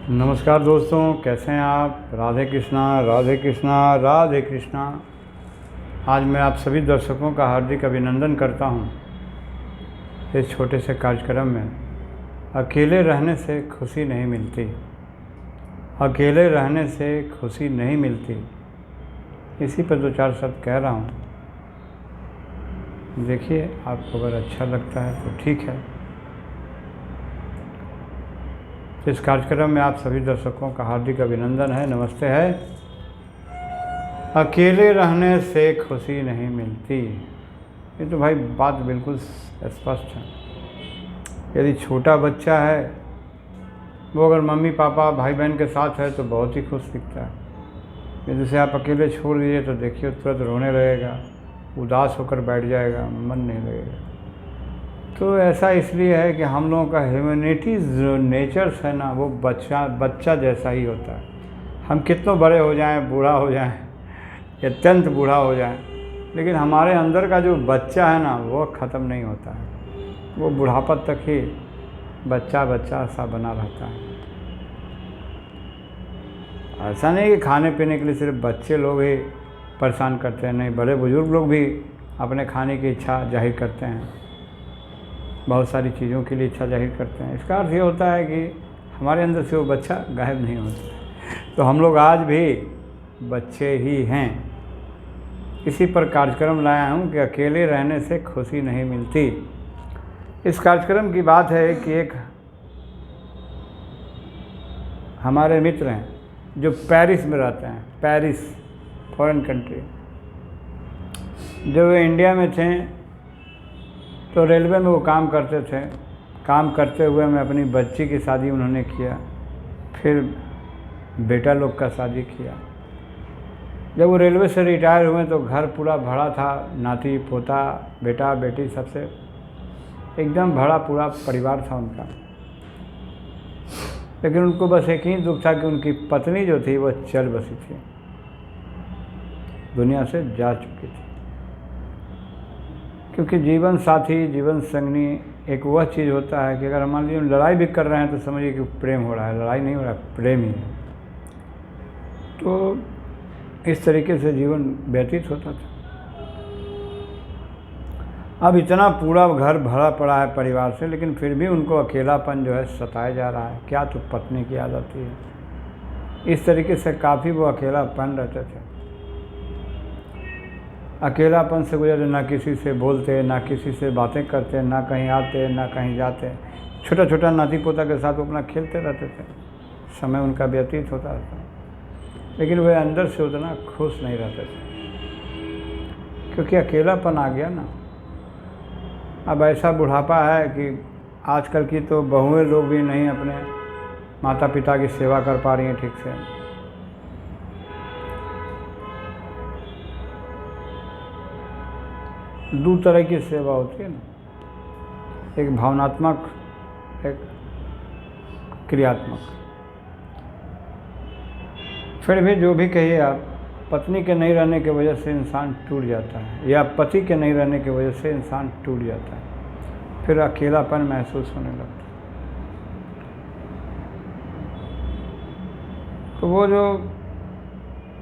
नमस्कार दोस्तों, कैसे हैं आप। राधे कृष्णा राधे कृष्णा राधे कृष्णा। आज मैं आप सभी दर्शकों का हार्दिक अभिनंदन करता हूं इस छोटे से कार्यक्रम में। अकेले रहने से खुशी नहीं मिलती, अकेले रहने से खुशी नहीं मिलती, इसी पर दो चार शब्द कह रहा हूं। देखिए, आपको अगर अच्छा लगता है तो ठीक है। इस कार्यक्रम में आप सभी दर्शकों का हार्दिक अभिनंदन है, नमस्ते है। अकेले रहने से खुशी नहीं मिलती, ये तो भाई बात बिल्कुल स्पष्ट है। यदि छोटा बच्चा है वो अगर मम्मी पापा भाई बहन के साथ है तो बहुत ही खुश दिखता है। यदि उसे आप अकेले छोड़ दीजिए तो देखिए तुरंत रोने लगेगा, उदास होकर बैठ जाएगा, मन नहीं लगेगा। तो ऐसा इसलिए है कि हम लोगों का ह्यूमैनिटी जो नेचर्स है ना, वो बच्चा जैसा ही होता है। हम कितनों बड़े हो जाएं, बूढ़ा हो जाएं, अत्यंत बूढ़ा हो जाएं, लेकिन हमारे अंदर का जो बच्चा है ना वो ख़त्म नहीं होता है। वो बुढ़ापा तक ही बच्चा सा बना रहता है। ऐसा नहीं कि खाने पीने के लिए सिर्फ बच्चे लोग ही परेशान करते हैं, नहीं, बड़े बुजुर्ग लोग भी अपने खाने की इच्छा जाहिर करते हैं, बहुत सारी चीज़ों के लिए इच्छा जाहिर करते हैं। इसका अर्थ ये होता है कि हमारे अंदर से वो बच्चा गायब नहीं होता। तो हम लोग आज भी बच्चे ही हैं। इसी पर कार्यक्रम लाया हूँ कि अकेले रहने से खुशी नहीं मिलती। इस कार्यक्रम की बात है कि एक हमारे मित्र हैं जो पेरिस में रहते हैं, पेरिस फॉरेन कंट्री। जब वे इंडिया में थे तो रेलवे में वो काम करते थे। काम करते हुए में अपनी बच्ची की शादी उन्होंने किया, फिर बेटा लोग का शादी किया। जब वो रेलवे से रिटायर हुए तो घर पूरा भरा था, नाती पोता बेटा बेटी सबसे एकदम भरा पूरा परिवार था उनका। लेकिन उनको बस एक ही दुख था कि उनकी पत्नी जो थी वो चल बसी थी, दुनिया से जा चुकी थी। क्योंकि जीवन साथी, जीवन संगनी एक वह चीज़ होता है कि अगर मान लीजिए लड़ाई भी कर रहे हैं तो समझिए कि प्रेम हो रहा है, लड़ाई नहीं हो रहा है, प्रेम ही है। तो इस तरीके से जीवन व्यतीत होता था। अब इतना पूरा घर भरा पड़ा है परिवार से, लेकिन फिर भी उनको अकेलापन जो है सताया जा रहा है। क्या तो पत्नी की याद आती है। इस तरीके से काफ़ी वो अकेलापन रहते थे। अकेलापन से गुजरते, ना किसी से बोलते, ना किसी से बातें करते, ना कहीं आते, ना कहीं जाते। छोटा छोटा नाती पोता के साथ वो अपना खेलते रहते थे, समय उनका व्यतीत होता था। लेकिन वे अंदर से उतना खुश नहीं रहते थे, क्योंकि अकेलापन आ गया ना। अब ऐसा बुढ़ापा है कि आजकल की तो बहुएं लोग भी नहीं अपने माता पिता की सेवा कर पा रही हैं ठीक से। दो तरह की सेवा होती है ना, एक भावनात्मक, एक क्रियात्मक। फिर भी जो भी कहिए आप, पत्नी के नहीं रहने की वजह से इंसान टूट जाता है, या पति के नहीं रहने की वजह से इंसान टूट जाता है, फिर अकेलापन महसूस होने लगता है। तो वो जो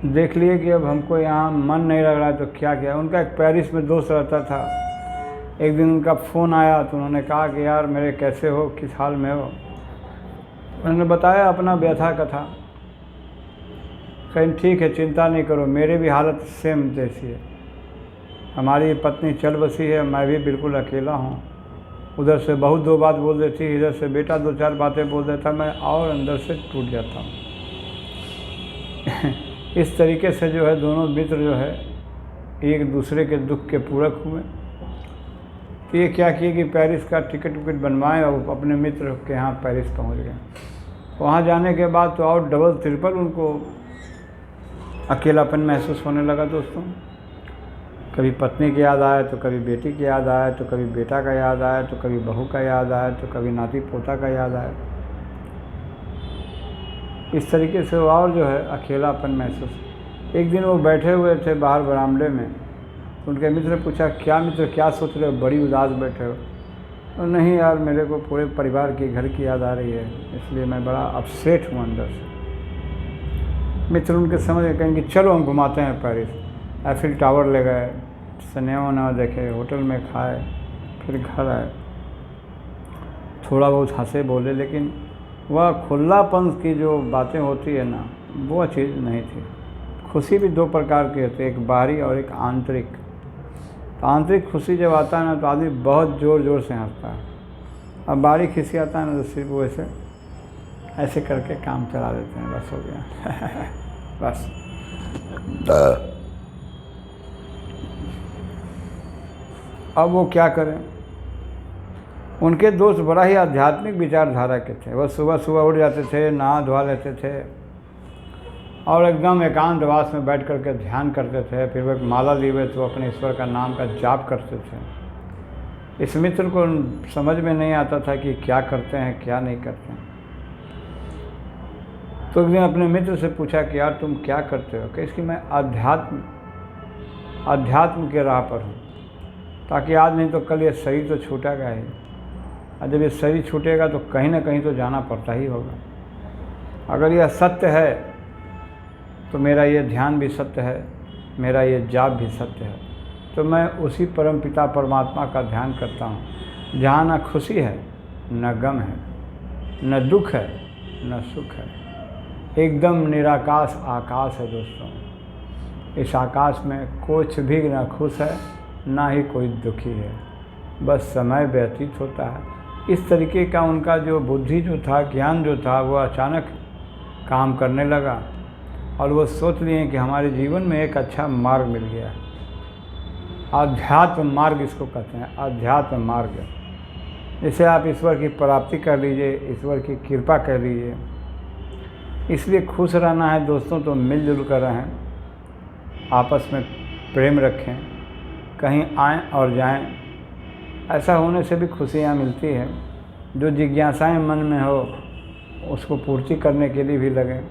देख लिए कि अब हमको यहाँ मन नहीं लग रहा है तो क्या किया। उनका एक पेरिस में दोस्त रहता था। एक दिन उनका फ़ोन आया तो उन्होंने कहा कि यार मेरे कैसे हो, किस हाल में हो। उन्होंने बताया अपना व्यथा कथा। कहीं ठीक है, चिंता नहीं करो, मेरी भी हालत सेम जैसी है। हमारी पत्नी चल बसी है, मैं भी बिल्कुल अकेला हूँ। उधर से बहुत दो बात बोल देती, इधर से बेटा दो चार बातें बोल देता, मैं और अंदर से टूट जाता हूँ। इस तरीके से जो है दोनों मित्र जो है एक दूसरे के दुख के पूरक हुए। तो ये क्या किए कि पेरिस का टिकट बनवाए और अपने मित्र के यहाँ पेरिस पहुँच गए। वहाँ जाने के बाद तो और डबल ट्रिपल उनको अकेलापन महसूस होने लगा दोस्तों। कभी पत्नी की याद आए तो कभी बेटी की याद आए, तो कभी बेटा का याद आए, तो कभी बहू का याद आए, तो कभी नाती पोता का याद आए। इस तरीके से और जो है अकेलापन महसूस। एक दिन वो बैठे हुए थे बाहर बरामदे में, उनके मित्र ने पूछा, क्या मित्र क्या सोच रहे हो, बड़ी उदास बैठे हो। और नहीं यार, मेरे को पूरे परिवार की घर की याद आ रही है, इसलिए मैं बड़ा अपसेट हूँ अंदर से। मित्र उनके समझ में कहेंगे चलो हम घुमाते हैं पेरिस। एफिल टावर ले गए, सिनेमा उनेमा देखे, होटल में खाए, फिर घर आए। थोड़ा बहुत हंसे बोले, लेकिन वह खुलापन की जो बातें होती है ना, वो चीज़ नहीं थी। खुशी भी दो प्रकार की होती है, एक बाहरी और एक आंतरिक। तो आंतरिक खुशी जब आता है ना तो आदमी बहुत ज़ोर ज़ोर से हंसता है, अब बाहरी खुशी आता है ना तो सिर्फ वैसे ऐसे करके काम चला देते हैं, बस हो गया बस। अब वो क्या करें। उनके दोस्त बड़ा ही आध्यात्मिक विचारधारा के थे। वह सुबह सुबह उठ जाते थे, नहा धोआ लेते थे और एकदम एकांतवास में बैठ करके ध्यान करते थे। फिर वह माला लिए हुए तो अपने ईश्वर का नाम का जाप करते थे। इस मित्र को समझ में नहीं आता था कि क्या करते हैं क्या नहीं करते हैं। तो एक दिन अपने मित्र से पूछा कि यार तुम क्या करते हो? कि इसकी मैं अध्यात्म के राह पर हूँ, ताकि आज नहीं तो कल ये शरीर तो छूटेगा ही, और जब ये शरीर छूटेगा तो कहीं ना कहीं तो जाना पड़ता ही होगा। अगर यह सत्य है तो मेरा ये ध्यान भी सत्य है, मेरा ये जाप भी सत्य है। तो मैं उसी परम पिता परमात्मा का ध्यान करता हूँ जहाँ न खुशी है, न गम है, न दुख है, न सुख है। एकदम निराकाश आकाश है दोस्तों। इस आकाश में कुछ भी न खुश है, ना ही कोई दुखी है, बस समय व्यतीत होता है। इस तरीके का उनका जो बुद्धि जो था, ज्ञान जो था, वो अचानक काम करने लगा और वो सोच लिए कि हमारे जीवन में एक अच्छा मार्ग मिल गया। आध्यात्म मार्ग इसको कहते हैं, आध्यात्म मार्ग। इसे आप ईश्वर की प्राप्ति कर लीजिए, ईश्वर की कृपा कर लीजिए। इसलिए खुश रहना है दोस्तों तो मिलजुल कर रहें, आपस में प्रेम रखें, कहीं आएँ और जाएं। ऐसा होने से भी खुशियाँ मिलती हैं। जो जिज्ञासाएं मन में हो उसको पूर्ति करने के लिए भी लगें।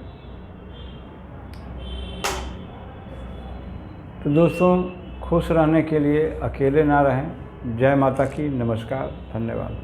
तो दोस्तों खुश रहने के लिए अकेले ना रहें। जय माता की, नमस्कार, धन्यवाद।